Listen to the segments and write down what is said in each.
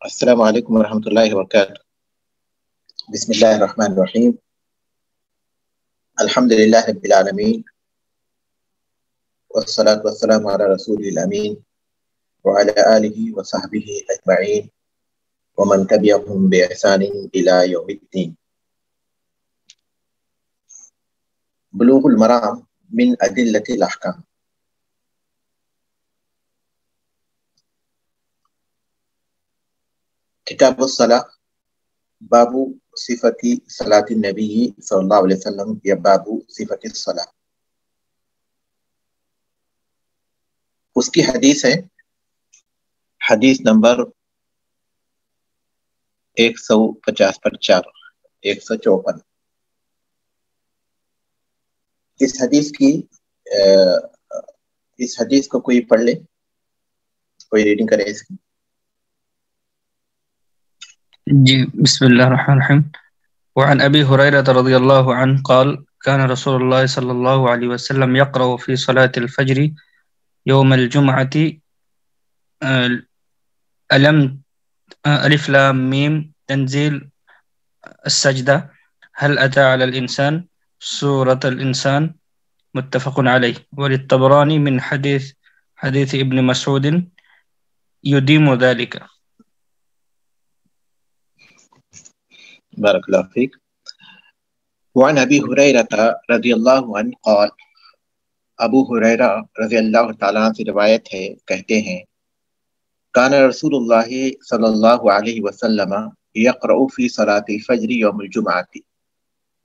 السلام علیکم ورحمۃ اللہ وبرکاتہ۔ بسم اللہ الرحمن الرحیم۔ الحمد للہ رب العالمین والصلاة والسلام علی رسول الامین وعلی آلہ وصحبہ اجمعین ومن تبعهم بإحسان الی یوم الدین۔ بلوغ المرام من ادلۃ الاحکام۔ کتاب الصلاۃ، باب صفت صلاۃ النبی صلی اللہ علیہ وسلم یا باب صفت الصلاۃ۔ اس کی حدیث ہے حدیث نمبر 150 پر 4 154۔ اس حدیث کو کوئی پڑھ لے، کوئی ریڈنگ کرے اس کی۔ جی بسم اللہ الرحمن الرحیم۔ وعن ابی ہریرہ رضی اللہ عنہ قال كان رسول اللہ صلی اللہ علیہ وسلم يقرأ في صلاة الفجر يوم الجمعة ألف لام ميم تنزيل السجدة هل أتى على الإنسان سورة الإنسان متفق عليه، وللطبراني من حديث ابن مسعود يديم ذلك۔ بارک اللہ فیک۔ وعن ابی ہریرہ رضی اللہ عنہ قال، ابو ہریرہ رضی اللہ تعالیٰ عنہ سے روایت ہے، کہتے ہیں کان رسول اللہ صلی اللہ علیہ وسلم یقرأ فی صلاۃ الفجر یوم الجمعۃ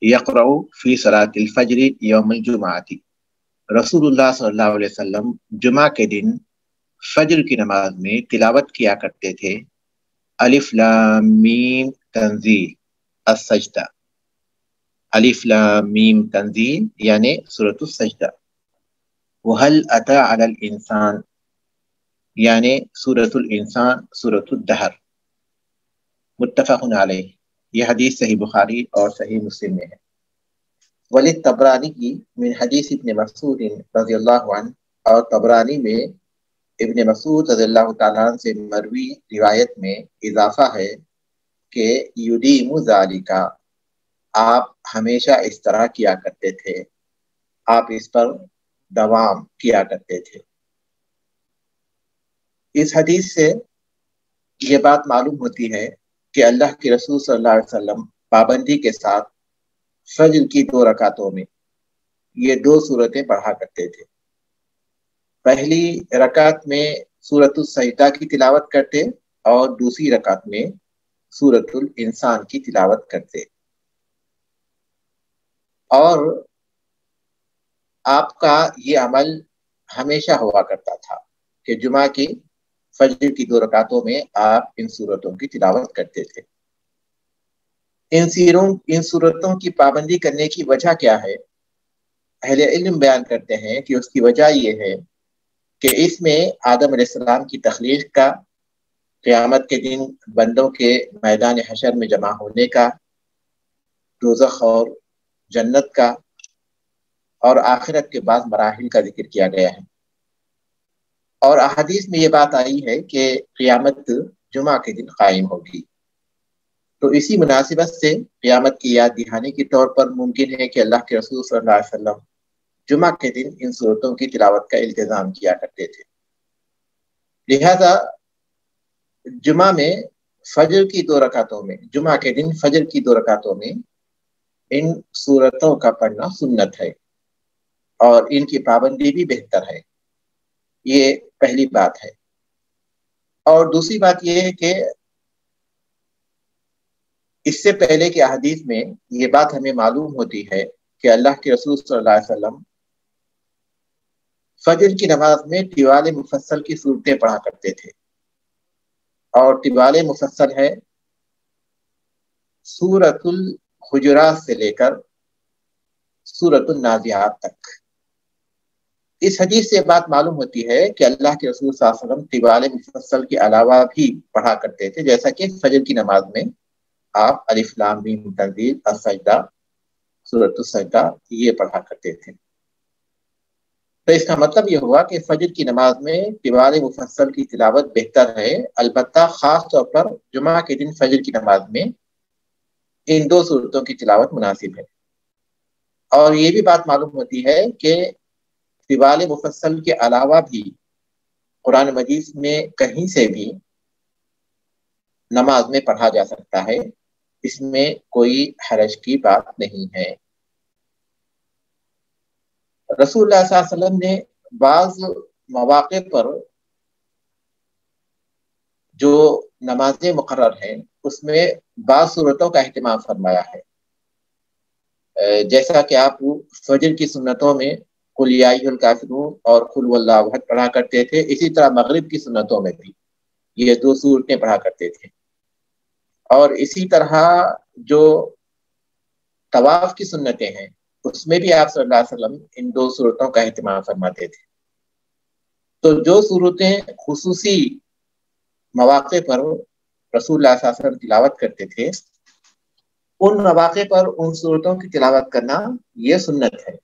یقرأ فی صلاۃ الفجر یوم الجمعۃ۔ رسول اللہ صلی اللہ علیہ وسلم جمعہ کے دن فجر کی نماز میں تلاوت کیا کرتے تھے الف لام میم تنزیل السجدہ۔ الف لام میم تنزیل یعنی سورۃ السجدہ۔ وہل اتی علی الانسان یعنی سورۃ الانسان، سورۃ الدہر۔ متفق علیہ، یہ حدیث صحیح بخاری اور صحیح مسلم میں ہے۔ وللطبرانی کی من حدیث ابن مسعود رضی اللہ عنہ، اور طبرانی میں ابن مسعود رضی اللہ تعالیٰ عنہ سے مروی روایت میں اضافہ ہے کہ یدیم ذالک، آپ ہمیشہ اس طرح کیا کرتے تھے، آپ اس پر دوام کیا کرتے تھے۔ اس حدیث سے یہ بات معلوم ہوتی ہے کہ اللہ کے رسول صلی اللہ علیہ وسلم پابندی کے ساتھ فجر کی 2 رکعتوں میں یہ 2 سورتیں پڑھا کرتے تھے۔ پہلی رکعت میں سورۃ السجدہ کی تلاوت کرتے اور دوسری رکعت میں سورۃ الانسان کی تلاوت کرتے، اور آپ کا یہ عمل ہمیشہ ہوا کرتا تھا کہ جمعہ کی فجر کی 2 رکعتوں میں آپ ان سورتوں کی تلاوت کرتے تھے۔ ان سورتوں کی پابندی کرنے کی وجہ کیا ہے؟ اہل علم بیان کرتے ہیں کہ اس کی وجہ یہ ہے کہ اس میں آدم علیہ السلام کی تخلیق کا، قیامت کے دن بندوں کے میدان حشر میں جمع ہونے کا، دوزخ اور جنت کا، اور آخرت کے بعد مراحل کا ذکر کیا گیا ہے۔ اور احادیث میں یہ بات آئی ہے کہ قیامت جمعہ کے دن قائم ہوگی، تو اسی مناسبت سے قیامت کی یاد دہانی کے طور پر ممکن ہے کہ اللہ کے رسول صلی اللہ علیہ وسلم جمعہ کے دن ان صورتوں کی تلاوت کا التزام کیا کرتے تھے۔ لہذا جمعہ میں فجر کی 2 رکعتوں میں، جمعہ کے دن فجر کی 2 رکعتوں میں ان صورتوں کا پڑھنا سنت ہے، اور ان کی پابندی بھی بہتر ہے۔ یہ پہلی بات ہے۔ اور دوسری بات یہ ہے کہ اس سے پہلے کے احادیث میں یہ بات ہمیں معلوم ہوتی ہے کہ اللہ کے رسول صلی اللہ علیہ وسلم فجر کی نماز میں طوال مفصل کی صورتیں پڑھا کرتے تھے، اور طوال مفصل ہے سورۃ الحجرات سے لے کر سورۃ النازعات تک۔ اس حدیث سے بات معلوم ہوتی ہے کہ اللہ کے رسول صلی اللہ علیہ وسلم طوال مفصل کے علاوہ بھی پڑھا کرتے تھے، جیسا کہ فجر کی نماز میں آپ الف لام میم تنزیل السجدہ، سورۃ السجدہ یہ پڑھا کرتے تھے۔ تو اس کا مطلب یہ ہوا کہ فجر کی نماز میں طوال مفصل کی تلاوت بہتر ہے، البتہ خاص طور پر جمعہ کے دن فجر کی نماز میں ان دو صورتوں کی تلاوت مناسب ہے۔ اور یہ بھی بات معلوم ہوتی ہے کہ طوال مفصل کے علاوہ بھی قرآن مجید میں کہیں سے بھی نماز میں پڑھا جا سکتا ہے، اس میں کوئی حرج کی بات نہیں ہے۔ رسول اللہ صلی اللہ علیہ وسلم نے بعض مواقع پر جو نمازیں مقرر ہیں اس میں بعض صورتوں کا اہتمام فرمایا ہے، جیسا کہ آپ فجر کی سنتوں میں قل یا ایھا الکافرون اور قل هو اللہ احد پڑھا کرتے تھے، اسی طرح مغرب کی سنتوں میں بھی یہ دو صورتیں پڑھا کرتے تھے، اور اسی طرح جو طواف کی سنتیں ہیں اس میں بھی آپ صلی اللہ علیہ وسلم ان دو صورتوں کا اہتمام فرماتے تھے۔ تو جو صورتیں خصوصی مواقع پر رسول اللہ صلی اللہ علیہ وسلم تلاوت کرتے تھے، ان مواقع پر ان صورتوں کی تلاوت کرنا یہ سنت ہے،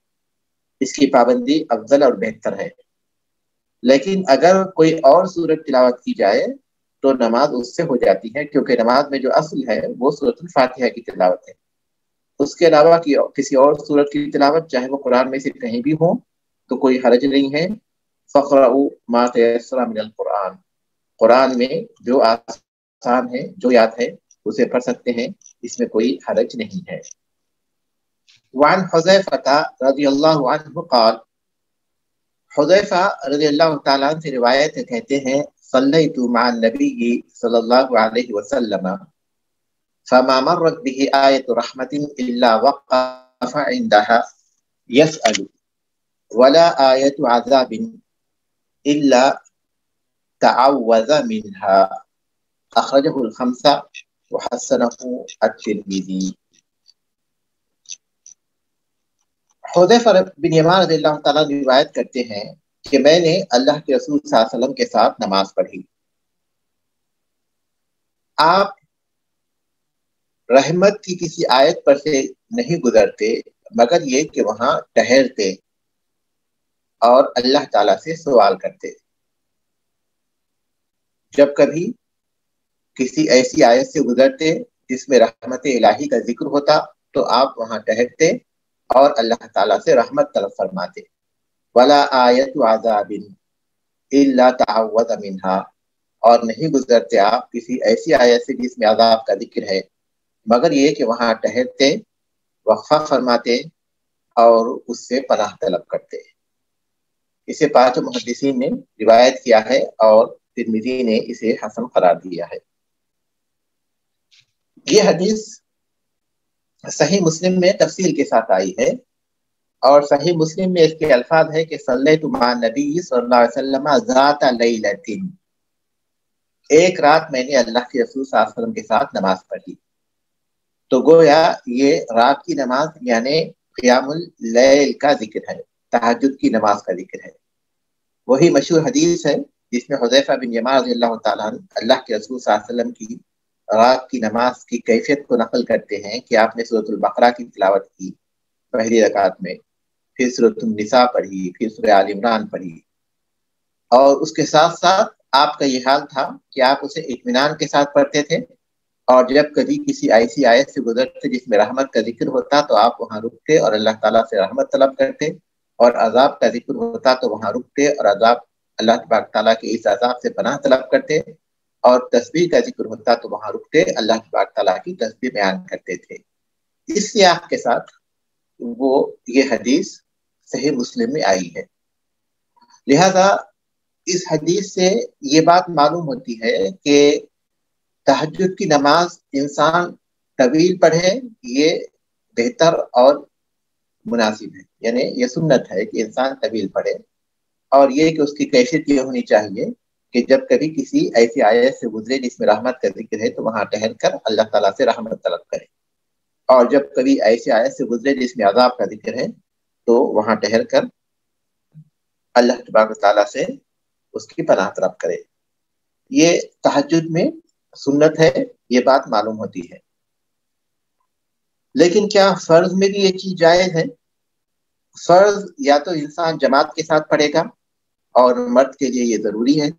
اس کی پابندی افضل اور بہتر ہے۔ لیکن اگر کوئی اور صورت تلاوت کی جائے تو نماز اس سے ہو جاتی ہے، کیونکہ نماز میں جو اصل ہے وہ سورۃ الفاتحہ کی تلاوت ہے۔ اس کے علاوہ کسی اور سورت کی تلاوت چاہے وہ قرآن میں سے کہیں بھی ہو تو کوئی حرج نہیں ہے۔ فَقْرَؤُوا مَا تَيَسَّرَ مِنَ الْقُرْآنِ، قرآن میں جو آسان ہے، جو یاد ہے اسے پڑھ سکتے ہیں، اس میں کوئی حرج نہیں ہے۔ وعن حذیفہ رضی اللہ عنہ قال، حذیفہ رضی اللہ تعالیٰ عنہ سے روایت ہے، کہتے ہیں صلیت مع النبی صلی اللہ علیہ وسلم فما مرت به آیت رحمت الا وقف عندها يسأل ولا آیت عذاب الا تعوذ منها، اخرجہ الخمسہ وحسنہ الترمذی۔ حذیفہ بن یمان رضی اللہ تعالیٰ روایت کرتے ہیں کہ میں نے اللہ کے رسول صلی اللہ علیہ وسلم کے ساتھ نماز پڑھی، آپ رحمت کی کسی آیت پر سے نہیں گزرتے مگر یہ کہ وہاں ٹہرتے اور اللہ تعالیٰ سے سوال کرتے۔ جب کبھی کسی ایسی آیت سے گزرتے جس میں رحمت الہی کا ذکر ہوتا تو آپ وہاں ٹہرتے اور اللہ تعالیٰ سے رحمت طلب فرماتے۔ ولا آیت عذاب الا تعوذ منها، اور نہیں گزرتے آپ کسی ایسی آیت سے جس میں عذاب کا ذکر ہے مگر یہ کہ وہاں ٹہرتے، وقفہ فرماتے اور اس سے پناہ طلب کرتے۔ اسے پانچوں محدثین نے روایت کیا ہے اور ترمذی نے اسے حسن قرار دیا ہے۔ یہ حدیث صحیح مسلم میں تفصیل کے ساتھ آئی ہے، اور صحیح مسلم میں اس کے الفاظ ہے کہ صلیت مع النبی صلی اللہ علیہ وسلم ذات لیلۃ، ایک رات میں نے اللہ کے رسول صلی اللہ علیہ وسلم کے ساتھ نماز پڑھی۔ تو گویا یہ رات کی نماز یعنی قیام اللیل کا ذکر ہے، تہجد کی نماز کا ذکر ہے۔ وہی مشہور حدیث ہے جس میں حذیفہ بن یمان رضی اللہ تعالیٰ عنہ اللہ کے رسول صلی اللہ علیہ وسلم کی رات کی نماز کی کیفیت کو نقل کرتے ہیں کہ آپ نے سورۃ البقرہ کی تلاوت کی پہلی رکعت میں، پھر سورۃ النساء پڑھی، پھر سورہ آل عمران پڑھی، اور اس کے ساتھ ساتھ آپ کا یہ حال تھا کہ آپ اسے اطمینان کے ساتھ پڑھتے تھے، اور جب کبھی کسی ایسی آیت سے گزرتے جس میں رحمت کا ذکر ہوتا تو آپ وہاں رکتے اور اللہ تعالیٰ سے رحمت طلب کرتے، اور عذاب کا ذکر ہوتا تو وہاں رکتے اور عذاب اللہ تبارک تعالیٰ کے اس عذاب سے پناہ طلب کرتے، اور تسبیح کا ذکر ہوتا تو وہاں رکتے اللہ تبارک تعالیٰ کی تسبیح بیان کرتے تھے۔ اس سیاق کے ساتھ وہ یہ حدیث صحیح مسلم میں آئی ہے۔ لہذا اس حدیث سے یہ بات معلوم ہوتی ہے کہ تہجد کی نماز انسان طویل پڑھے یہ بہتر اور مناسب ہے، یعنی یہ سنت ہے کہ انسان طویل پڑھے، اور یہ کہ اس کی کیفیت یہ ہونی چاہیے کہ جب کبھی کسی ایسی آیت سے گزرے جس میں رحمت کا ذکر ہے تو وہاں ٹہر کر اللہ تعالیٰ سے رحمت طلب کرے، اور جب کبھی ایسی آیت سے گزرے جس میں عذاب کا ذکر ہے تو وہاں ٹہر کر اللہ تبارک تعالیٰ سے اس کی پناہ طلب کرے۔ یہ تہجد میں سنت ہے، یہ بات معلوم ہوتی ہے۔ لیکن کیا فرض میں بھی یہ چیز جائز ہے؟ فرض یا تو انسان جماعت کے ساتھ پڑھے گا، اور مرد کے لیے یہ ضروری ہے۔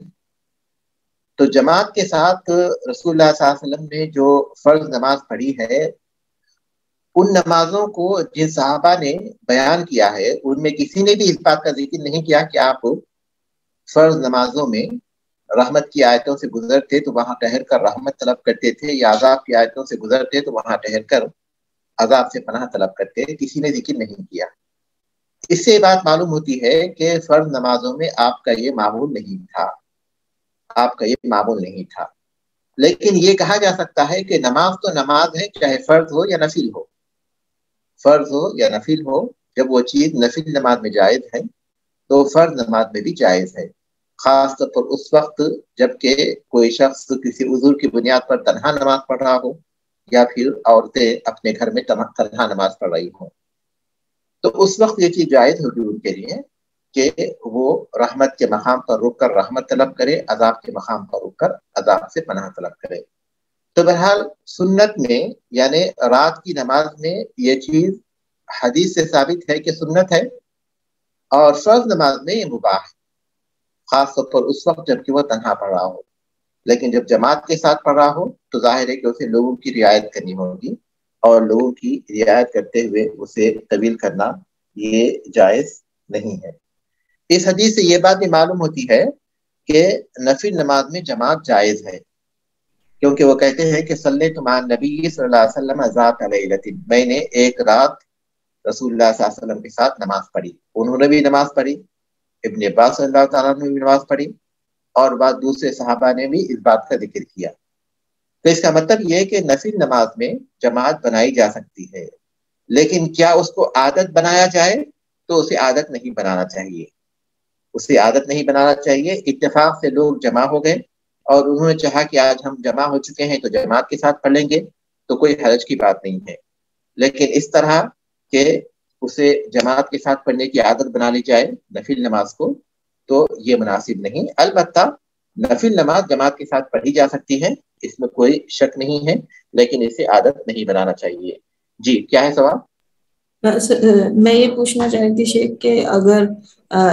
تو جماعت کے ساتھ رسول اللہ صلی اللہ علیہ وسلم نے جو فرض نماز پڑھی ہے، ان نمازوں کو جن صحابہ نے بیان کیا ہے ان میں کسی نے بھی اس بات کا ذکر نہیں کیا کہ آپ فرض نمازوں میں رحمت کی آیتوں سے گزرتے تو وہاں ٹھہر کر رحمت طلب کرتے تھے، یا عذاب کی آیتوں سے گزرتے تو وہاں ٹھہر کر عذاب سے پناہ طلب کرتے، کسی نے ذکر نہیں کیا۔ اس سے بات معلوم ہوتی ہے کہ فرض نمازوں میں آپ کا یہ معمول نہیں تھا، آپ کا یہ معمول نہیں تھا۔ لیکن یہ کہا جا سکتا ہے کہ نماز تو نماز ہے، چاہے فرض ہو یا نفل ہو، فرض ہو یا نفل ہو، جب وہ چیز نفل نماز میں جائز ہے تو فرض نماز میں بھی جائز ہے، خاص طور پر اس وقت جب کہ کوئی شخص کسی عذر کی بنیاد پر تنہا نماز پڑھ رہا ہو، یا پھر عورتیں اپنے گھر میں تنہا نماز پڑھ رہی ہوں، تو اس وقت یہ چیز جائز ہوگی ان کے لیے کہ وہ رحمت کے مقام پر رک کر رحمت طلب کرے، عذاب کے مقام پر رک کر عذاب سے پناہ طلب کرے۔ تو بہرحال سنت میں یعنی رات کی نماز میں یہ چیز حدیث سے ثابت ہے کہ سنت ہے، اور فرض نماز میں یہ مباح ہے، خاص طور پر اس وقت جب کہ وہ تنہا پڑھ رہا ہو۔ لیکن جب جماعت کے ساتھ پڑھ رہا ہو تو ظاہر ہے کہ اسے لوگوں کی رعایت کرنی ہوگی، اور لوگوں کی رعایت کرتے ہوئے اسے طویل کرنا یہ جائز نہیں ہے۔ اس حدیث سے یہ بات بھی معلوم ہوتی ہے کہ نفل نماز میں جماعت جائز ہے، کیونکہ وہ کہتے ہیں کہ صلی تمان نبی صلی اللہ علیہ وسلم ذات لیلۃ، میں نے ایک رات رسول اللہ صلی اللہ علیہ وسلم کے ساتھ نماز پڑھی، انہوں نے بھی نماز پڑھی، ابن عباس صلی اللہ تعالیٰ نے بھی نماز پڑھی، اور بعض دوسرے صحابہ نے بھی اس بات کا ذکر کیا۔ تو اس کا مطلب یہ ہے کہ نفل نماز میں جماعت بنائی جا سکتی ہے، لیکن کیا اس کو عادت بنایا جائے؟ تو اسے عادت نہیں بنانا چاہیے، اسے عادت نہیں بنانا چاہیے۔ اتفاق سے لوگ جمع ہو گئے اور انہوں نے چاہا کہ آج ہم جمع ہو چکے ہیں تو جماعت کے ساتھ پڑھ لیں گے، تو کوئی حرج کی بات نہیں ہے۔ لیکن اس طرح کہ اسے جماعت کے ساتھ پڑھنے کی عادت بنا لی جائے نفل نماز کو، تو یہ مناسب نہیں۔ البتہ نفل نماز جماعت کے ساتھ پڑھی جا سکتی ہے، اس میں کوئی شک نہیں ہے، لیکن اسے عادت نہیں بنانا چاہیے۔ جی کیا ہے سوال؟ میں یہ پوچھنا چاہتی تھی شیخ کہ اگر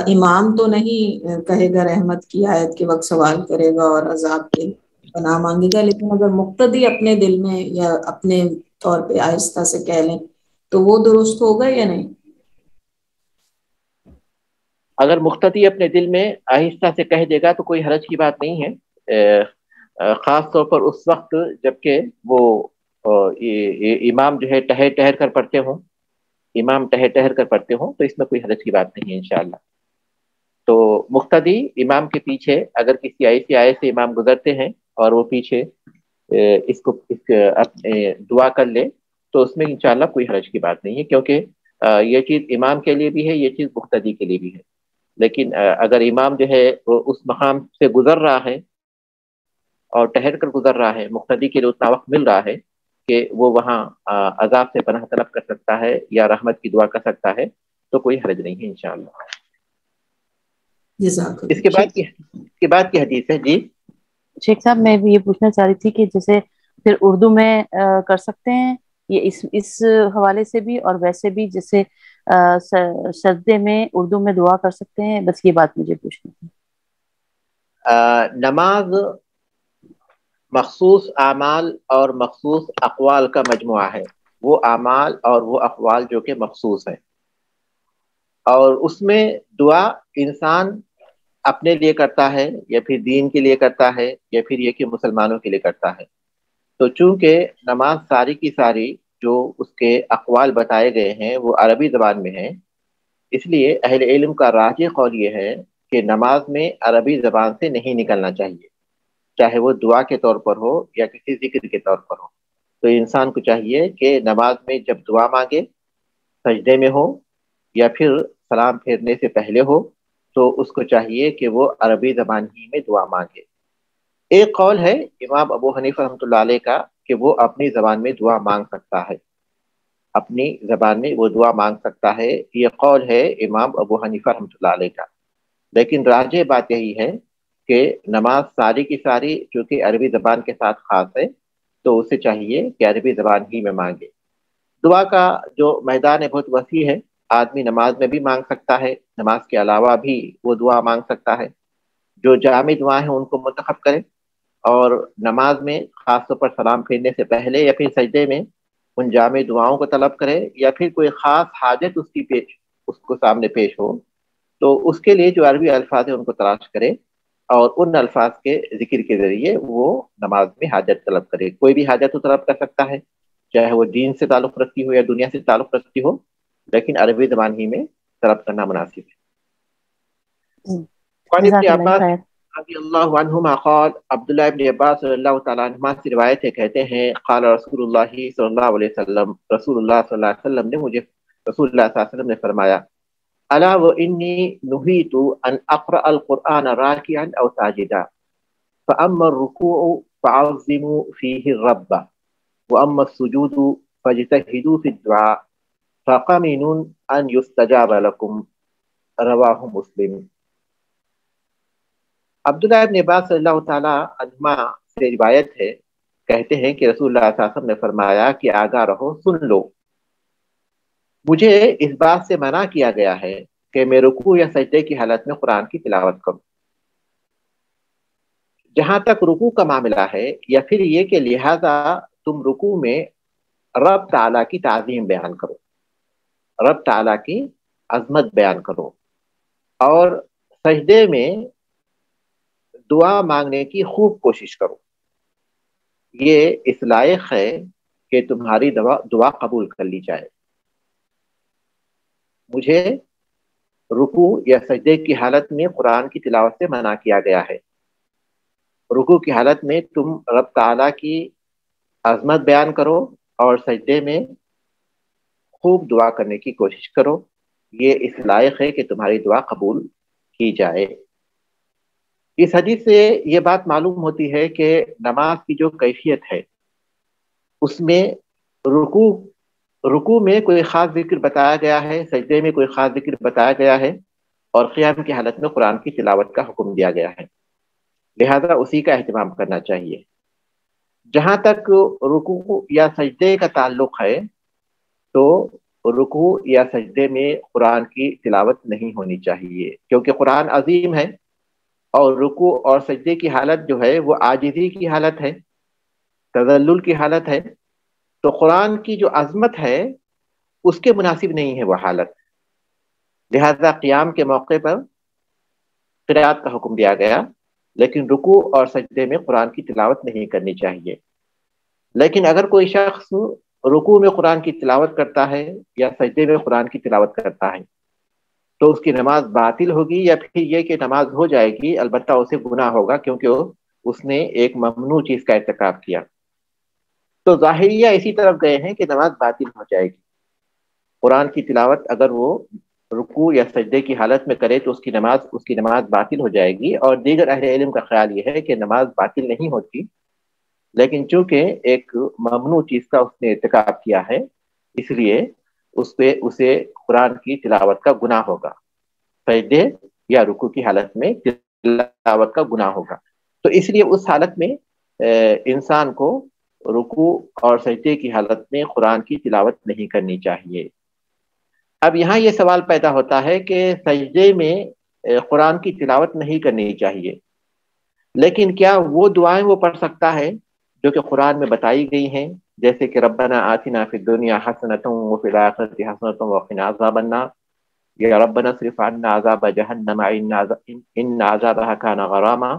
امام تو نہیں کہے گا رحمت کی آیت کے وقت سوال کرے گا اور عذاب کے پناہ مانگے گا، لیکن اگر مقتدی اپنے دل میں یا اپنے طور پہ آہستہ سے کہہ لیں تو وہ درست ہوگا یا نہیں؟ اگر مقتدی اپنے دل میں آہستہ سے کہہ دے گا تو کوئی حرج کی بات نہیں ہے، خاص طور پر اس وقت جبکہ وہ امام جو ہے ٹہر ٹہر کر پڑھتے ہوں، امام ٹہر ٹہر کر پڑھتے ہوں، تو اس میں کوئی حرج کی بات نہیں ہے انشاءاللہ۔ تو مقتدی امام کے پیچھے اگر کسی ایسی آیت سے امام گزرتے ہیں اور وہ پیچھے اس دعا کر لے تو اس میں انشاءاللہ کوئی حرج کی بات نہیں ہے، کیونکہ یہ چیز امام کے لیے بھی ہے، یہ چیز مقتدی کے لیے بھی ہے۔ لیکن اگر امام جو ہے وہ اس مقام سے گزر رہا ہے اور ٹہر کر گزر رہا ہے، مقتدی کے لیے اتنا وقت مل رہا ہے کہ وہ وہاں عذاب سے پناہ طلب کر سکتا ہے یا رحمت کی دعا کر سکتا ہے، تو کوئی حرج نہیں ہے انشاءاللہ۔ اس کے بعد کی حدیث ہے۔ جی شیخ صاحب میں بھی یہ پوچھنا چاہ رہی تھی کہ جیسے پھر اردو میں کر سکتے ہیں یہ اس حوالے سے بھی، اور ویسے بھی جیسے سجدے میں اردو میں دعا کر سکتے ہیں؟ بس یہ بات مجھے پوچھنی تھی۔ نماز مخصوص اعمال اور مخصوص اقوال کا مجموعہ ہے، وہ اعمال اور وہ اقوال جو کہ مخصوص ہیں، اور اس میں دعا انسان اپنے لیے کرتا ہے یا پھر دین کے لیے کرتا ہے یا پھر یہ کہ مسلمانوں کے لیے کرتا ہے۔ تو چونکہ نماز ساری کی ساری جو اس کے اقوال بتائے گئے ہیں وہ عربی زبان میں ہیں، اس لیے اہل علم کا راجح قول یہ ہے کہ نماز میں عربی زبان سے نہیں نکلنا چاہیے، چاہے وہ دعا کے طور پر ہو یا کسی ذکر کے طور پر ہو۔ تو انسان کو چاہیے کہ نماز میں جب دعا مانگے، سجدے میں ہو یا پھر سلام پھیرنے سے پہلے ہو، تو اس کو چاہیے کہ وہ عربی زبان ہی میں دعا مانگے۔ ایک قول ہے امام ابو حنیفہ رحمۃ اللہ علیہ کا کہ وہ اپنی زبان میں دعا مانگ سکتا ہے، اپنی زبان میں وہ دعا مانگ سکتا ہے، یہ قول ہے امام ابو حنیفہ رحمۃ اللہ علیہ کا۔ لیکن راجح بات یہی ہے کہ نماز ساری کی ساری چونکہ عربی زبان کے ساتھ خاص ہے، تو اسے چاہیے کہ عربی زبان ہی میں مانگے۔ دعا کا جو میدان ہے بہت وسیع ہے، آدمی نماز میں بھی مانگ سکتا ہے، نماز کے علاوہ بھی وہ دعا مانگ سکتا ہے۔ جو جامع دعا ہیں ان کو منتخب کرے، اور نماز میں خاص طور پر سلام پھیرنے سے پہلے یا پھر سجدے میں ان جامع دعاؤں کو طلب کرے، یا پھر کوئی خاص حاجت اس کو سامنے پیش ہو تو اس کے لیے جو عربی الفاظ ہیں ان کو تلاش کرے، اور ان الفاظ کے ذکر کے ذریعے وہ نماز میں حاجت طلب کرے۔ کوئی بھی حاجت وہ طلب کر سکتا ہے، چاہے وہ دین سے تعلق رکھتی ہو یا دنیا سے تعلق رکھتی ہو، لیکن عربی زبان ہی میں طلب کرنا مناسب ہے۔ وعن ابن جزاک اللہ عباس خیر۔ رضی اللہ عنہما قال، عبداللہ ابن عباس رضی اللہ تعالیٰ عنہما سے روایت ہے، کہتے ہیں قال رسول اللہ صلی اللہ علیہ وسلم، رسول اللہ صلی اللہ علیہ وسلم نے مجھے، رسول اللہ صلی اللہ علیہ وسلم نے فرمایا، الا وانی نہیت ان اقرأ القرآن راکعا او ساجدا فاما الرکوع فعظموا فیہ الرب واما السجود فاجتہدوا فی الدعاء فقمن ان یستجاب لکم، رواہ مسلم۔ عبداللہ ابن عباس صلی اللہ تعالیٰ عنہما سے روایت ہے، کہتے ہیں کہ رسول اللہ صلی اللہ علیہ وسلم نے فرمایا کہ آگاہ رہو، سن لو، مجھے اس بات سے منع کیا گیا ہے کہ میں رکوع یا سجدے کی حالت میں قرآن کی تلاوت کروں۔ جہاں تک رکوع کا معاملہ ہے، یا پھر یہ کہ لہذا تم رکوع میں رب تعالیٰ کی تعظیم بیان کرو، رب تعالیٰ کی عظمت بیان کرو، اور سجدے میں دعا مانگنے کی خوب کوشش کرو، یہ اس لائق ہے کہ تمہاری دعا قبول کر لی جائے۔ مجھے رکوع یا سجدے کی حالت میں قرآن کی تلاوت سے منع کیا گیا ہے۔ رکوع کی حالت میں تم رب تعالیٰ کی عظمت بیان کرو اور سجدے میں خوب دعا کرنے کی کوشش کرو، یہ اس لائق ہے کہ تمہاری دعا قبول کی جائے۔ اس حدیث سے یہ بات معلوم ہوتی ہے کہ نماز کی جو کیفیت ہے اس میں رکوع میں کوئی خاص ذکر بتایا گیا ہے، سجدے میں کوئی خاص ذکر بتایا گیا ہے، اور قیام کی حالت میں قرآن کی تلاوت کا حکم دیا گیا ہے، لہذا اسی کا اہتمام کرنا چاہیے۔ جہاں تک رکوع یا سجدے کا تعلق ہے تو رکوع یا سجدے میں قرآن کی تلاوت نہیں ہونی چاہیے، کیونکہ قرآن عظیم ہے، اور رکوع اور سجدے کی حالت جو ہے وہ عاجزی کی حالت ہے، تذلل کی حالت ہے، تو قرآن کی جو عظمت ہے اس کے مناسب نہیں ہے وہ حالت، لہذا قیام کے موقع پر قرات کا حکم دیا گیا، لیکن رکوع اور سجدے میں قرآن کی تلاوت نہیں کرنی چاہیے۔ لیکن اگر کوئی شخص رکوع میں قرآن کی تلاوت کرتا ہے یا سجدے میں قرآن کی تلاوت کرتا ہے تو اس کی نماز باطل ہوگی، یا پھر یہ کہ نماز ہو جائے گی، البتہ اسے گناہ ہوگا کیونکہ اس نے ایک ممنوع چیز کا ارتکاب کیا۔ تو ظاہریہ اسی طرف گئے ہیں کہ نماز باطل ہو جائے گی۔ قرآن کی تلاوت اگر وہ رکوع یا سجدے کی حالت میں کرے تو اس کی نماز باطل ہو جائے گی، اور دیگر اہل علم کا خیال یہ ہے کہ نماز باطل نہیں ہوتی، لیکن چونکہ ایک ممنوع چیز کا اس نے ارتکاب کیا ہے اس لیے اسے قرآن کی تلاوت کا گناہ ہوگا، سجدے یا رکوع کی حالت میں تلاوت کا گناہ ہوگا۔ تو اس لیے اس حالت میں انسان کو رکوع اور سجدے کی حالت میں قرآن کی تلاوت نہیں کرنی چاہیے۔ اب یہاں یہ سوال پیدا ہوتا ہے کہ سجدے میں قرآن کی تلاوت نہیں کرنی چاہیے، لیکن کیا وہ دعائیں وہ پڑھ سکتا ہے جو کہ قرآن میں بتائی گئی ہیں، جیسے کہ ربنا آتنا فی الدنیا حسنۃ وفی الآخرۃ حسنۃ وقنا عذاب النار، یا ربنا اصرف عنا عذاب جہنم ان عذابها کان غراما،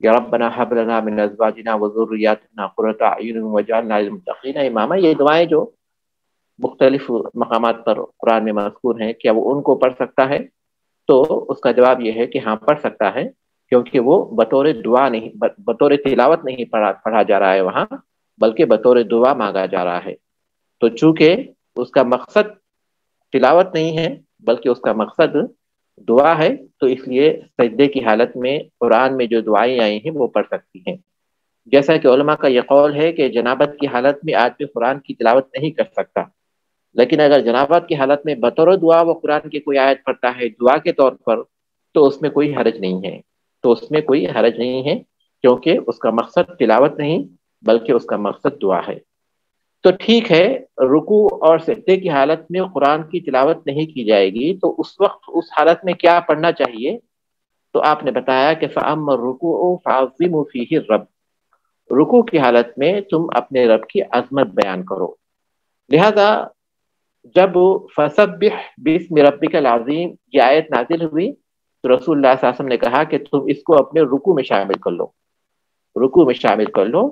یا ربنا هب لنا من ازواجنا وذرياتنا قرۃ اعین واجعلنا للمتقین اماما، یہ دعائیں جو مختلف مقامات پر قرآن میں مذکور ہیں، کیا وہ ان کو پڑھ سکتا ہے؟ تو اس کا جواب یہ ہے کہ ہاں پڑھ سکتا ہے، کیونکہ وہ بطور دعا نہیں، بطور تلاوت نہیں پڑھا جا رہا ہے وہاں، بلکہ بطور دعا مانگا جا رہا ہے۔ تو چونکہ اس کا مقصد تلاوت نہیں ہے بلکہ اس کا مقصد دعا ہے، تو اس لیے سجدے کی حالت میں قرآن میں جو دعائیں آئی ہیں وہ پڑھ سکتی ہیں۔ جیسا کہ علماء کا یہ قول ہے کہ جنابت کی حالت میں آدمی قرآن کی تلاوت نہیں کر سکتا، لیکن اگر جنابت کی حالت میں بطور دعا وہ قرآن کی کوئی آیت پڑھتا ہے دعا کے طور پر، تو اس میں کوئی حرج نہیں ہے، کیونکہ اس کا مقصد تلاوت نہیں بلکہ اس کا مقصد دعا ہے۔ تو ٹھیک ہے، رکوع اور سجدے کی حالت میں قرآن کی تلاوت نہیں کی جائے گی، تو اس وقت اس حالت میں کیا پڑھنا چاہیے؟ تو آپ نے بتایا کہ فَأَمَّا الرُّكُوعُ فَعَظِّمُوا فِيهِ الرَّبَّ، رکوع کی حالت میں تم اپنے رب کی عظمت بیان کرو۔ لہذا جب فَسَبِّحْ بِاسْمِ رَبِّكَ الْعَظِيمِ یہ آیت نازل ہوئی تو رسول اللہ صلی اللہ علیہ وسلم نے کہا کہ تم اس کو اپنے رکوع میں شامل کر لو، رکوع میں شامل کر لو۔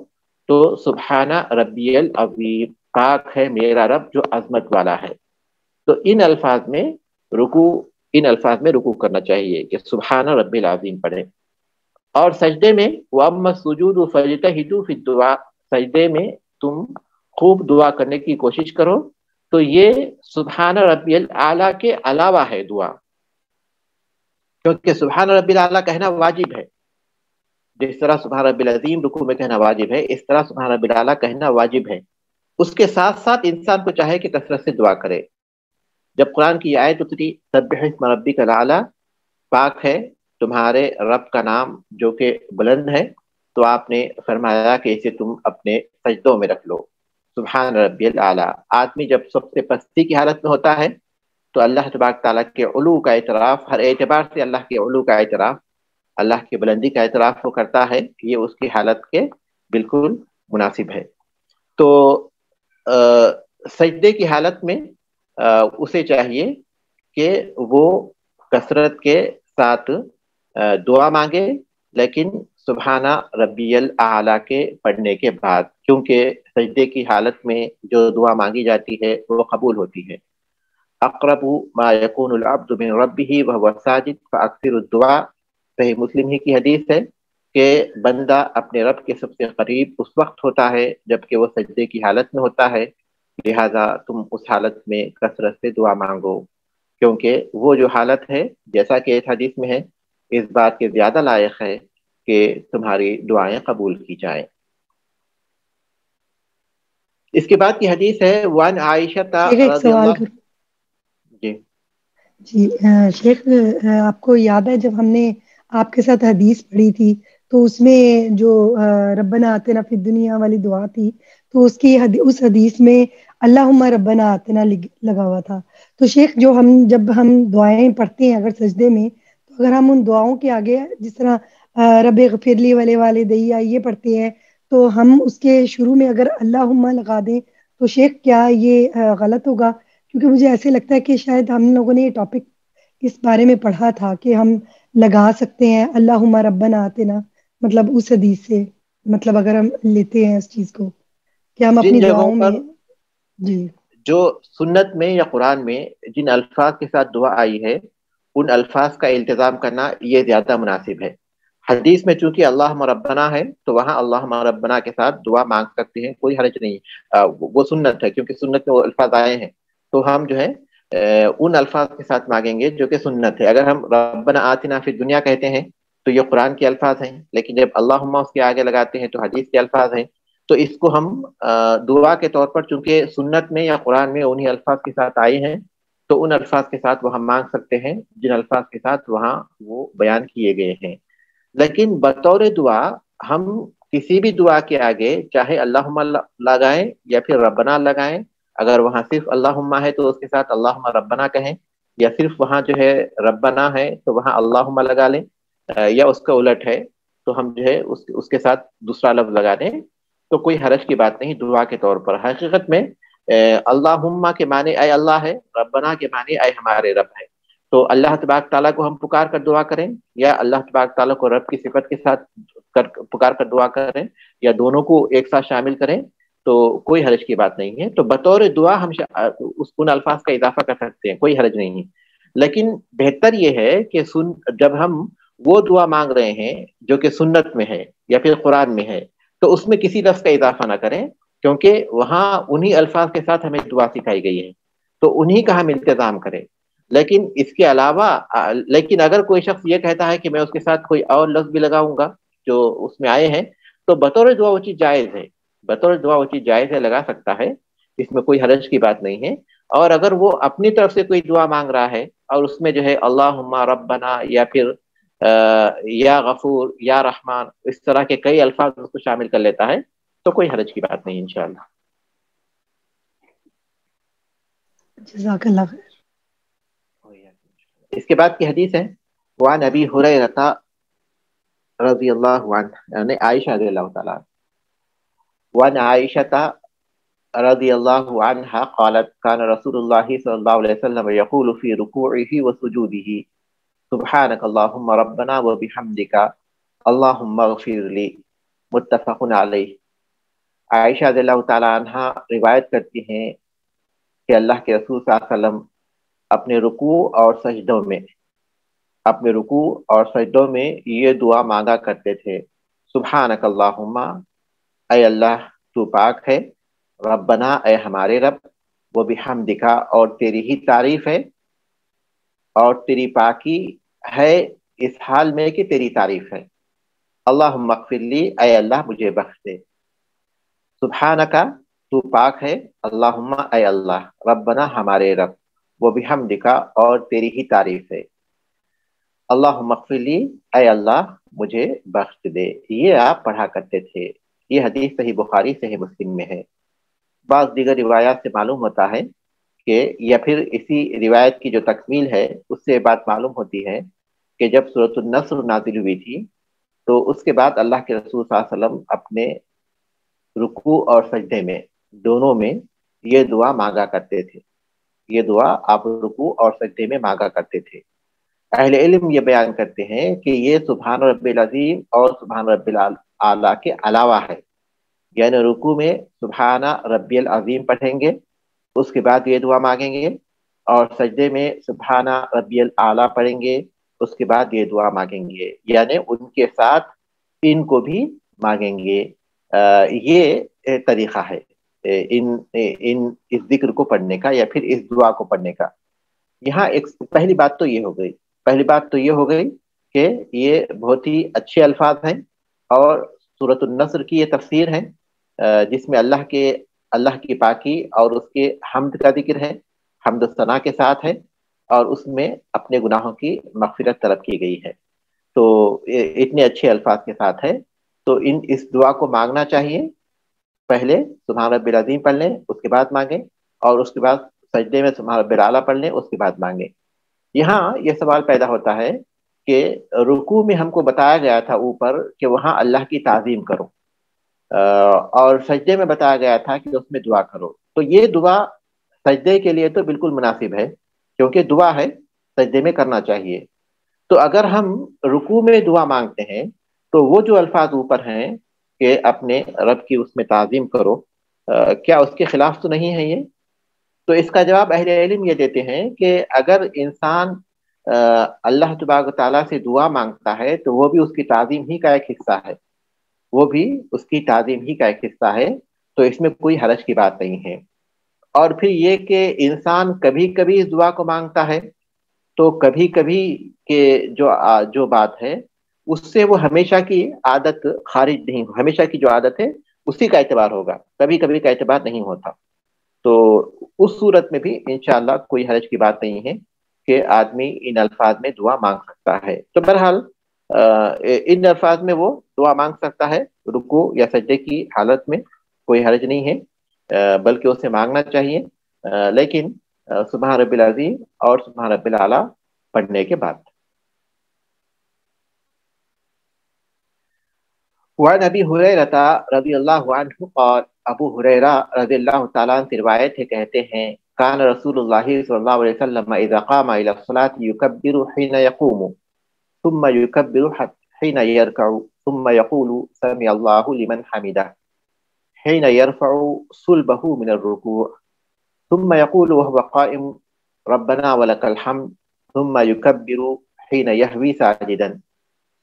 تو سبحان ربی العظیم، پاک ہے میرا رب جو عظمت والا ہے۔ تو ان الفاظ میں رکوع کرنا چاہیے کہ سبحان ربی العظیم پڑھیں۔ اور سجدے میں وَأَمَّا السُّجُودُ فَاجْتَهِدُوا فِي الدُّعَاء، سجدے میں تم خوب دعا کرنے کی کوشش کرو۔ تو یہ سبحان ربی الاعلیٰ کے علاوہ ہے دعا، کیونکہ سبحان ربی الاعلیٰ کہنا واجب ہے۔ جس طرح سبحان ربی العظیم رکوع میں کہنا واجب ہے، اس طرح سبحان ربی الاعلیٰ کہنا واجب ہے۔ اس کے ساتھ ساتھ انسان کو چاہے کہ کثرت سے دعا کرے۔ جب قرآن کی آیت اتری سبح اسم ربک الاعلیٰ، پاک ہے تمہارے رب کا نام جو کہ بلند ہے، تو آپ نے فرمایا کہ اسے تم اپنے سجدوں میں رکھ لو، سبحان ربی الاعلیٰ۔ آدمی جب سب سے پستی کی حالت میں ہوتا ہے تو اللہ تبارک تعالیٰ کے علو کا اعتراف، ہر اعتبار سے اللہ کے علو کا اعتراف، اللہ کی بلندی کا اعتراف وہ کرتا ہے، یہ اس کی حالت کے بالکل مناسب ہے۔ تو سجدے کی حالت میں اسے چاہیے کہ وہ کثرت کے ساتھ دعا مانگے، لیکن سبحانہ ربی الاعلیٰ کے پڑھنے کے بعد، کیونکہ سجدے کی حالت میں جو دعا مانگی جاتی ہے وہ قبول ہوتی ہے۔ اقرب ما یکون العبد من ربہ وہو ساجد فاکثر الدعاء، صحیح مسلم ہی کی حدیث ہے کہ بندہ اپنے رب کے سب سے قریب اس وقت ہوتا ہے جبکہ وہ سجدے کی حالت میں ہوتا ہے، لہذا تم اس حالت میں کثرت سے دعا مانگو، کیونکہ وہ جو حالت ہے جیسا کہ اس حدیث میں ہے اس بات کے زیادہ لائق ہے کہ تمہاری دعائیں قبول کی جائیں۔ اس کے بعد کی حدیث ہے وان عائشہ رضی اللہ جی شیخ، آپ کو یاد ہے جب ہم نے آپ کے ساتھ حدیث پڑھی تھی تو اس میں جو ربنا آتنا فی الدنیا والی دعا تھی، تو اس حدیث میں اللہم ربنا آتنا لگا ہوا تھا۔ تو شیخ جب ہم دعائیں پڑھتے ہیں اگر سجدے میں، تو اگر ہم ان دعاؤں کے آگے جس طرح رب اغفر لی ولی والدیہ یہ پڑھتے ہیں، تو ہم اس کے شروع میں اگر اللہم لگا دیں تو شیخ کیا یہ غلط ہوگا؟ کیونکہ مجھے ایسے لگتا ہے کہ شاید ہم لوگوں نے یہ ٹاپک اس بارے میں پڑھا تھا کہ ہم لگا سکتے ہیں اللہم ربنا آتنا، مطلب اس حدیث سے، مطلب اگر ہم لیتے ہیں اس چیز کو کہ ہم اپنی دعاؤں میں جی جو سنت میں یا قرآن میں جن الفاظ کے ساتھ دعا آئی ہے ان الفاظ کا التزام کرنا یہ زیادہ مناسب ہے۔ حدیث میں چونکہ اللہم ربنا ہے تو وہاں اللہم ربنا کے ساتھ دعا مانگ سکتے ہیں، کوئی حرج نہیں، وہ سنت ہے، کیونکہ سنت میں وہ الفاظ آئے ہیں تو ہم جو ہے ان الفاظ کے ساتھ مانگیں گے جو کہ سنت ہے۔ اگر ہم ربنا آتنا فی الدنیا کہتے ہیں تو یہ قرآن کے الفاظ ہیں، لیکن جب اللہم اس کے آگے لگاتے ہیں تو حدیث کے الفاظ ہیں، تو اس کو ہم دعا کے طور پر چونکہ سنت میں یا قرآن میں انہی الفاظ کے ساتھ آئے ہیں تو ان الفاظ کے ساتھ وہ ہم مانگ سکتے ہیں جن الفاظ کے ساتھ وہاں وہ بیان کیے گئے ہیں۔ لیکن بطور دعا ہم کسی بھی دعا کے آگے چاہے اللہم لگائیں یا پھر ربنا لگائیں، اگر وہاں صرف اللہم ہے تو اس کے ساتھ اللہم ربنا کہیں، یا صرف وہاں جو ہے ربنا ہے تو وہاں اللہم لگا لیں، یا اس کا الٹ ہے تو ہم جو ہے اس کے ساتھ دوسرا لفظ لگا دیں، تو کوئی حرج کی بات نہیں دعا کے طور پر۔ حقیقت میں اللہم کے معنی اے اللہ ہے، ربنا کے معنی اے ہمارے رب ہے، تو اللہ تبارک تعالیٰ کو ہم پکار کر دعا کریں یا اللہ تبارک تعالیٰ کو رب کی صفت کے ساتھ پکار کر دعا کریں یا دونوں کو ایک ساتھ شامل کریں تو کوئی حرج کی بات نہیں ہے۔ تو بطور دعا ہم ان الفاظ کا اضافہ کر سکتے ہیں، کوئی حرج نہیں ہے، لیکن بہتر یہ ہے کہ جب ہم وہ دعا مانگ رہے ہیں جو کہ سنت میں ہے یا پھر قرآن میں ہے تو اس میں کسی لفظ کا اضافہ نہ کریں، کیونکہ وہاں انہی الفاظ کے ساتھ ہمیں دعا سکھائی گئی ہے تو انہی کا ہم التزام کریں۔ لیکن اس کے علاوہ اگر کوئی شخص یہ کہتا ہے کہ میں اس کے ساتھ کوئی اور لفظ بھی لگاؤں گا جو اس میں آئے ہیں تو بطور دعا وہ چیز جائز ہے، بطور دعا وہ چیز جائز ہے، لگا سکتا ہے، اس میں کوئی حرج کی بات نہیں ہے۔ اور اگر وہ اپنی طرف سے کوئی دعا مانگ رہا ہے اور اس میں جو ہے اللہم ربنا یا پھر یا غفور یا رحمان اس طرح کے کئی الفاظ اس کو شامل کر لیتا ہے تو کوئی حرج کی بات نہیں انشاءاللہ۔ جزاک اللہ خیر. اس کے بعد کی حدیث ہے وعن ابی ہریرہ رضی اللہ عنہ، یعنی عائشہ رضی اللہ تعالیٰ، وعن عائشہ رضی اللہ عنہا قالت كان رسول اللہ صلی اللہ علیہ وسلم یقول فی رکوعہ وسجودہ سبحانک اللہم ربنا وبحمدک اللہم اغفر لی، متفق علیہ. عائشہ رضی اللہ تعالیٰ عنہ روایت کرتی ہیں کہ اللہ کے رسول صلی اللہ علیہ وسلم اپنے رکوع اور سجدوں میں یہ دعا مانگا کرتے تھے، سبحانک اللہم، اے اللہ تو پاک ہے، ربنا، اے ہمارے رب، وہ بحمدکا، اور تیری ہی تعریف ہے، اور تیری پاکی ہے اس حال میں کہ تیری تعریف ہے، اللہم اغفر لی، اے اللہ مجھے بخش دے، سبحانکا، تو پاک ہے، اللہم، اے اللہ، ربنا، ہمارے رب، وہ بحمدکا، اور تیری ہی تعریف ہے، اللہم اغفر لی، اے اللہ مجھے بخش دے. یہ آپ پڑھا کرتے تھے. یہ حدیث صحیح بخاری صحیح مسلم میں ہے. بعض دیگر روایات سے معلوم ہوتا ہے کہ، یا پھر اسی روایت کی جو تکمیل ہے اس سے بات معلوم ہوتی ہے کہ جب سورۃ النصر نازل ہوئی تھی تو اس کے بعد اللہ کے رسول صلی اللہ علیہ وسلم اپنے رکوع اور سجدے میں دونوں میں یہ دعا مانگا کرتے تھے. یہ دعا آپ رکوع اور سجدے میں مانگا کرتے تھے. اہل علم یہ بیان کرتے ہیں کہ یہ سبحان رب العظیم اور سبحان رب الاعلیٰ کے علاوہ ہے، یعنی رکوع میں سبحان ربی العظیم پڑھیں گے، اس کے بعد یہ دعا مانگیں گے، اور سجدے میں سبحان ربی الاعلیٰ پڑھیں گے، اس کے بعد یہ دعا مانگیں گے، یعنی ان کے ساتھ ان کو بھی مانگیں گے. یہ طریقہ ہے اس ذکر کو پڑھنے کا یا پھر اس دعا کو پڑھنے کا. یہاں ایک پہلی بات تو یہ ہو گئی کہ یہ بہت ہی اچھے الفاظ ہیں، اور سورۃ النصر کی یہ تفسیر ہے جس میں اللہ کی پاکی اور اس کے حمد کا ذکر ہے، حمد و ثنا کے ساتھ ہے، اور اس میں اپنے گناہوں کی مغفرت طلب کی گئی ہے. تو اتنے اچھے الفاظ کے ساتھ ہے، تو اس دعا کو مانگنا چاہیے. پہلے سبحان رب العظیم پڑھ لیں، اس کے بعد مانگیں، اور اس کے بعد سجدے میں سبحان رب الاعلیٰ پڑھ لیں، اس کے بعد مانگیں. یہاں یہ سوال پیدا ہوتا ہے کہ رکوع میں ہم کو بتایا گیا تھا اوپر کہ وہاں اللہ کی تعظیم کرو، اور سجدے میں بتایا گیا تھا کہ اس میں دعا کرو. تو یہ دعا سجدے کے لیے تو بالکل مناسب ہے، کیونکہ دعا ہے، سجدے میں کرنا چاہیے. تو اگر ہم رکوع میں دعا مانگتے ہیں تو وہ جو الفاظ اوپر ہیں کہ اپنے رب کی اس میں تعظیم کرو، کیا اس کے خلاف تو نہیں ہے یہ؟ تو اس کا جواب اہل علم یہ دیتے ہیں کہ اگر انسان اللہ تبارک و تعالیٰ سے دعا مانگتا ہے تو وہ بھی اس کی تعظیم ہی کا ایک حصہ ہے، تو اس میں کوئی حرج کی بات نہیں ہے. اور پھر یہ کہ انسان کبھی کبھی اس دعا کو مانگتا ہے، تو کبھی کبھی کے جو بات ہے اس سے وہ ہمیشہ کی عادت خارج نہیں، ہمیشہ کی جو عادت ہے اسی کا اعتبار ہوگا، کبھی کبھی کا اعتبار نہیں ہوتا. تو اس صورت میں بھی انشاءاللہ کوئی حرج کی بات نہیں ہے کہ آدمی ان الفاظ میں دعا مانگ سکتا ہے. تو بہرحال ان الفاظ میں وہ دعا مانگ سکتا ہے رکوع یا سجدے کی حالت میں، کوئی حرج نہیں ہے، بلکہ اسے مانگنا چاہیے، لیکن سبحان رب العظیم اور سبحان رب الاعلیٰ پڑھنے کے بعد. وعن ابی ہریرہ رضی اللہ عنہ قال، ابو ہریرہ رضی اللہ تعالیٰ عنہ سے روایت ہے، کہتے ہیں کان رسول اللہ صلی اللہ علیہ وسلم اذا قام الى الصلاة يكبر حين يقوم ثم يكبر حين يركع ثم يقول سمع الله لمن حمده حين يرفع صلبه من الركوع ثم يقول وهو قائم ربنا ولك الحمد ثم يكبر حين يهوي ساجدا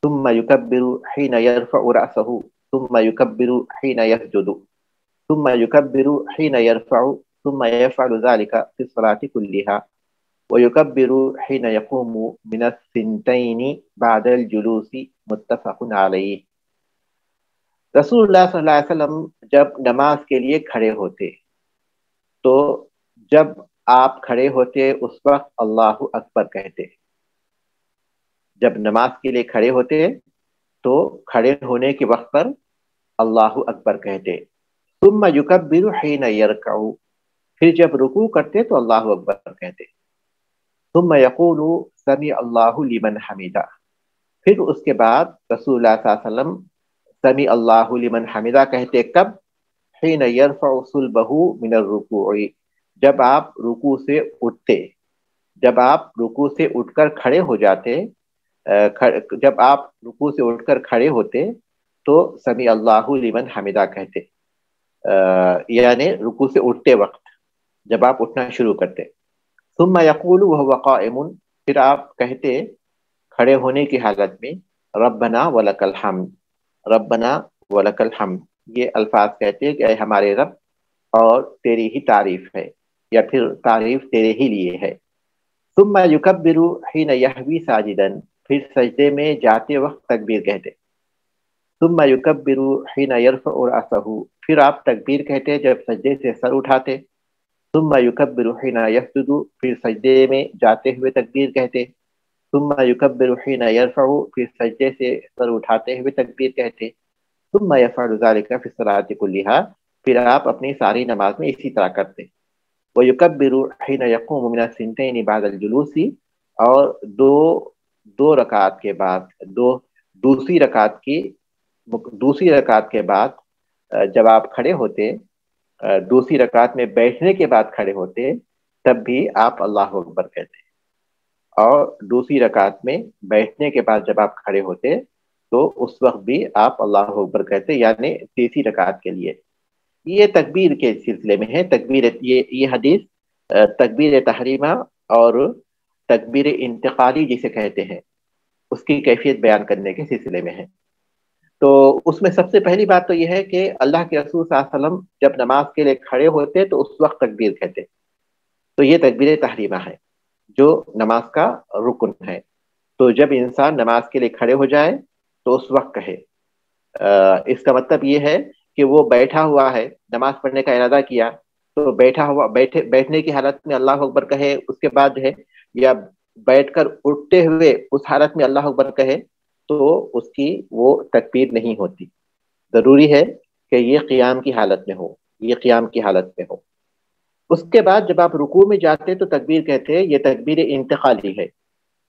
ثم يكبر حين يرفع رأسه ثم يكبر حين يسجد ثم يكبر حين يرفع ثم يفعل ذلك في الصلاة كلها ويكبر حين يقوم من الثنتين بعد الجلوس، متفق علیہ. رسول اللہ صلی اللہ علیہ وسلم جب نماز کے لیے کھڑے ہوتے تو جب آپ کھڑے ہوتے اس وقت اللہ اکبر کہتے. جب نماز کے لیے کھڑے ہوتے تو کھڑے ہونے کے وقت پر اللہ اکبر کہتے. ثم یکبر حین یرکع، پھر جب رکوع کرتے تو اللہ اکبر کہتے. ثم یقول سمع اللہ لمن حمدہ. پھر اس کے بعد رسول اللہ صلی اللہ علیہ وسلم سمع اللہ لمن حمدہ کہتے کب؟ حین یرفع صلبہ من الرکوع، جب آپ رکوع سے اٹھتے، جب آپ رکوع سے اٹھ کر کھڑے ہو جاتے، جب آپ رکوع سے اٹھ کر کھڑے ہوتے تو سمع اللہ لمن حمدہ کہتے، یعنی رکوع سے اٹھتے وقت جب آپ اٹھنا شروع کرتے. ثم یقول وهو قائم، پھر آپ کہتے کھڑے ہونے کی حالت میں ربنا ولک الحمد، ربنا ولک الحمد. یہ الفاظ کہتے ہیں کہ اے ہمارے رب اور تیری ہی تعریف ہے، یا پھر تعریف تیرے ہی لیے ہے. ثم یکبر حین یحوی ساجدا، پھر سجدے میں جاتے وقت تکبیر کہتے. ثم یکبر حین یرفع رأسہ، پھر آپ تکبیر کہتے جب سجدے سے سر اٹھاتے. ثم یکبر حین یسجد، پھر سجدے میں جاتے ہوئے تکبیر کہتے. ثم یکبر حین یرفع، پھر سجدے سے سر اٹھاتے ہوئے تکبیر کہتے. ثم یفعل ذلک فی الصلاۃ کلھا، پھر آپ اپنی ساری نماز میں اسی طرح کرتے. ویکبر حین یقوم من الثنتین بعد الجلوس، اور دو رکعت کے بعد دوسری رکعت کے بعد جب آپ کھڑے ہوتے، دوسری رکعت میں بیٹھنے کے بعد کھڑے ہوتے تب بھی آپ اللہ اکبر کہتے. اور دوسری رکعت میں بیٹھنے کے بعد جب آپ کھڑے ہوتے تو اس وقت بھی آپ اللہ اکبر کہتے، یعنی تیسری رکعت کے لیے. یہ تکبیر کے سلسلے میں ہے. تکبیر یہ حدیث تکبیر تحریمہ اور تکبیر انتقالی جسے کہتے ہیں اس کی کیفیت بیان کرنے کے سلسلے میں ہے. تو اس میں سب سے پہلی بات تو یہ ہے کہ اللہ کے رسول صلی اللہ علیہ وسلم جب نماز کے لیے کھڑے ہوتے تو اس وقت تکبیر کہتے. تو یہ تکبیر تحریمہ ہے جو نماز کا رکن ہے. تو جب انسان نماز کے لیے کھڑے ہو جائے تو اس وقت کہے. اس کا مطلب یہ ہے کہ وہ بیٹھا ہوا ہے، نماز پڑھنے کا ارادہ کیا تو بیٹھنے کی حالت میں اللہ اکبر کہے، اس کے بعد ہے یا بیٹھ کر اٹھتے ہوئے اس حالت میں اللہ اکبر کہے تو اس کی وہ تکبیر نہیں ہوتی. ضروری ہے کہ یہ قیام کی حالت میں ہو، یہ قیام کی حالت میں ہو. اس کے بعد جب آپ رکوع میں جاتے تو تکبیر کہتے ہیں، یہ تکبیر انتقالی ہے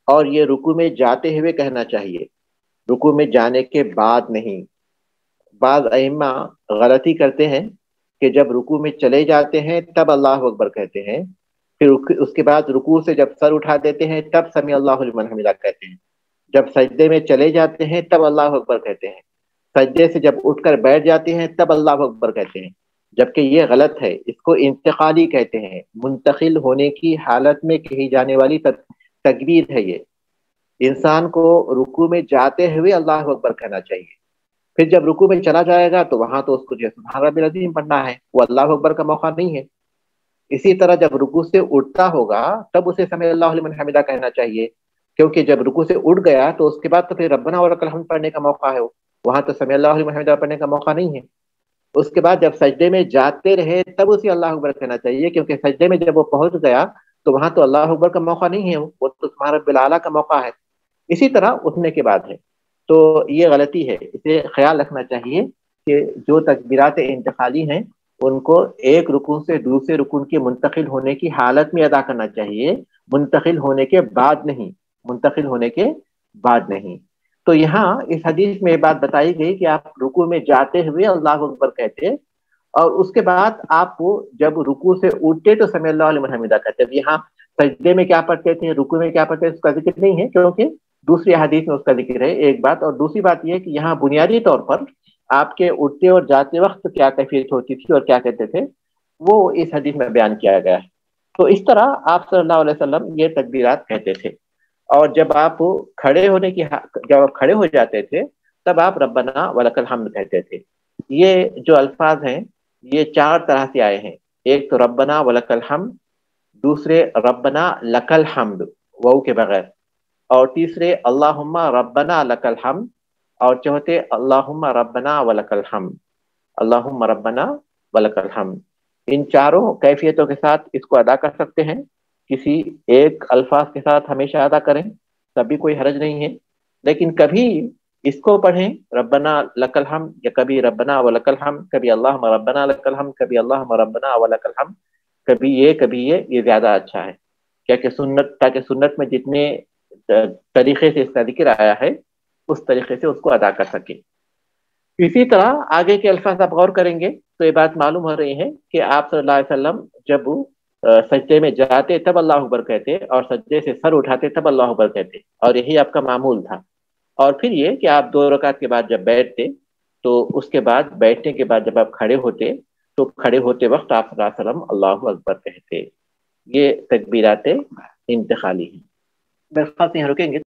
اور یہ رکوع میں جاتے ہوئے کہنا چاہیے، رکوع میں جانے کے بعد نہیں. بعض ائمہ غلطی کرتے ہیں کہ جب رکوع میں چلے جاتے ہیں تب اللہ اکبر کہتے ہیں، پھر اس کے بعد رکوع سے جب سر اٹھا دیتے ہیں تب سمیع اللہ لمن حمدہ کہتے ہیں. جب سجدے میں چلے جاتے ہیں تب اللہ اکبر کہتے ہیں، سجدے سے جب اٹھ کر بیٹھ جاتے ہیں تب اللہ اکبر کہتے ہیں. جبکہ یہ غلط ہے، اس کو انتقالی کہتے ہیں، منتقل ہونے کی حالت میں کہی جانے والی تکبیر ہے. یہ انسان کو رکوع میں جاتے ہوئے اللہ اکبر کہنا چاہیے. پھر جب رکوع میں چلا جائے گا تو وہاں تو اس کو جو سبحان ربی العظیم پڑھنا ہے، وہ اللہ اکبر کا موقع نہیں ہے. اسی طرح جب رکوع سے اٹھتا ہوگا تب اسے سمیع اللہ لمن حمدہ کہنا چاہیے، کیونکہ جب رکوع سے اٹھ گیا تو اس کے بعد تو پھر ربنا ولک الحمد پڑھنے کا موقع ہے، وہاں تو سمیع اللہ لمن حمدہ پڑھنے کا موقع نہیں ہے. اس کے بعد جب سجدے میں جاتے رہے تب اسے اللہ اکبر کہنا چاہیے، کیونکہ سجدے میں جب وہ پہنچ گیا تو وہاں تو اللہ اکبر کا موقع نہیں ہے، وہ تو سبحان رب العلیٰ کا موقع ہے. اسی طرح اٹھنے کے بعد ہے. تو یہ غلطی ہے، اسے خیال رکھنا چاہیے کہ جو تکبیرات انتقالی ہیں ان کو ایک رکن سے دوسرے رکن کے منتقل ہونے کی حالت میں ادا کرنا چاہیے، منتقل ہونے کے بعد نہیں، منتقل ہونے کے بعد نہیں. تو یہاں اس حدیث میں یہ بات بتائی گئی کہ آپ رکوع میں جاتے ہوئے اللہ اکبر کہتے اور اس کے بعد آپ کو جب رکوع سے اٹھتے تو سمیع اللہ لمن حمدہ کہتے. یہاں سجدے میں کیا پڑھتے تھے، رکوع میں کیا پڑھتے تھے، اس کا ذکر نہیں ہے کیونکہ دوسری حدیث میں اس کا ذکر ہے. ایک بات. اور دوسری بات یہ کہ یہاں بنیادی طور پر آپ کے اٹھتے اور جاتے وقت کیا کیفیت ہوتی تھی اور کیا کہتے تھے وہ اس حدیث میں بیان کیا گیا ہے. تو اس طرح آپ صلی اللہ علیہ وسلم یہ تکبیرات کہتے تھے. اور جب آپ جب آپ کھڑے ہو جاتے تھے تب آپ ربنا ولک الحمد کہتے تھے. یہ جو الفاظ ہیں یہ 4 طرح سے آئے ہیں. ایک تو ربنا ولک الحمد، دوسرے ربنا لک الحمد واو کے بغیر، اور تیسرے اللہم ربنا لک الحمد، اور چوتھے اللہم ربنا ولک الحمد، اللہم ربنا ولک الحمد. ان چاروں کیفیتوں کے ساتھ اس کو ادا کر سکتے ہیں. کسی ایک الفاظ کے ساتھ ہمیشہ ادا کریں تب بھی کوئی حرج نہیں ہے، لیکن کبھی اس کو پڑھیں ربنا لک الحمد، یا کبھی ربنا ولک الحمد، کبھی اللہم ربنا لک الحمد، کبھی اللہم ربنا ولک الحمد. کبھی یہ زیادہ اچھا ہے، کیا کہ تاکہ سنت میں جتنے طریقے سے اس کا ذکر آیا ہے اس طریقے سے اس کو ادا کر سکے۔ اسی طرح آگے کے الفاظ آپ غور کریں گے تو یہ بات معلوم ہو رہی ہے کہ آپ صلی اللہ علیہ وسلم جب سجدے میں جاتے تب اللہ اکبر کہتے، اور سجدے سے سر اٹھاتے تب اللہ اکبر کہتے، اور یہی آپ کا معمول تھا۔ اور پھر یہ کہ آپ 2 رکعت کے بعد جب بیٹھتے تو اس کے بعد بیٹھنے کے بعد جب آپ کھڑے ہوتے تو کھڑے ہوتے وقت آپ صلی اللہ علیہ وسلم اللہ اکبر کہتے۔ یہ تکبیرات انتقالی ہیں۔ میرے خیال سے یہاں رکیں گے۔